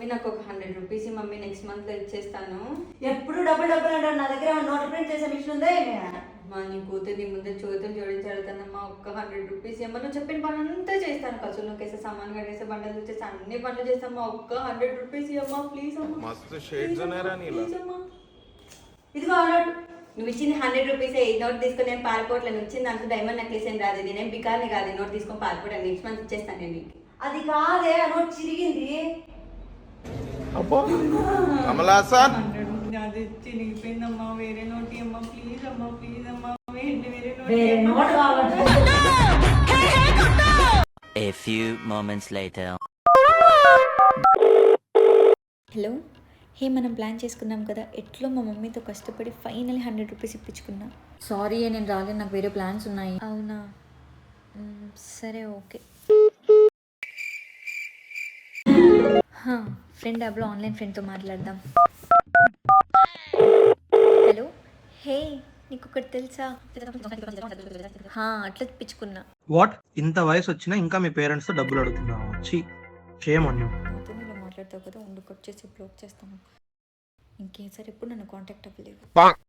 Mummy నాకు ఒక 100 rupees mummy next month లో ఇచ్చేస్తాను. ఎప్పుడు డబ్బులు అంటారు. నా దగ్గర నోట్ ప్రింట్ చేసే మిషన్ ఉందా? మా నీ కూతురు నీ ముందే చేతులు జోడించి అడుగుతానమ్మా, ఒక్క 100 రూపీస్ ఏమో. నువ్వు చెప్పిన పని అంతా చేస్తాను, కసులు నొక్కేస్తే సామాన్ కట్టేస్తే బండలు వచ్చేసి అన్ని పనులు చేస్తామా, ఒక్క 100 రూపీస్ ఇవ్వమ్మా ప్లీజ్ అమ్మా. ప్లీజ్ అమ్మా. ఇదిగో నోట్. నువ్వు ఇచ్చింది 100 రూపీస్. ఈ నోట్ తీసుకొని నేను పారిపోవట్లేదు. నువ్వు ఇచ్చింది దాంట్లో డైమండ్ నెక్లెస్ ఏం రాదు. నేనేం బికార్ని కాదు. నోట్ తీసుకొని పారిపోయాను. నెక్స్ట్ మంత్ ఇచ్చేస్తాను నేను నీకు. అది కాదే, ఆ నోట్ చిరిగింది. అది చిరిగిపోయిందమ్మా. వేరే నోట్ అమ్మా ప్లీజ్ అమ్మా, ప్లీజ్ అమ్మా. వేరే నోట్ కావాలి. A few moments later. Hello, hey మనం ప్లాన్ చేసుకున్నాం కదా, ఎట్లో మా మమ్మీతో కష్టపడి ఫైనల్ 100 రూపీస్ ఇప్పించుకున్నా. సారీ నేను రాలేదు, నాకు వేరే ప్లాన్స్ ఉన్నాయి. అవునా, సరే ఓకే. ఫ్రెండ్ యాప్లో ఆన్లైన్ ఫ్రెండ్తో మాట్లాడదాం. హలో, హే నీకు ఒకటి తెలుసా? అట్లా ఇప్పించుకున్నా. వాట్, ఇంత వయసు వచ్చినా ఇంకా మీ పేరెంట్స్ తో డబ్బులు అడుగుతున్నావు? ఛీ, షేమ్ ఆన్ యు. నాతో ఇలా మాట్లాడతావు కదా, ఉండు కట్ చేసి బ్లాక్ చేస్తాను. ఇంకేసారి ఎప్పుడు నన్ను కాంటాక్ట్ అవ్వలేదు.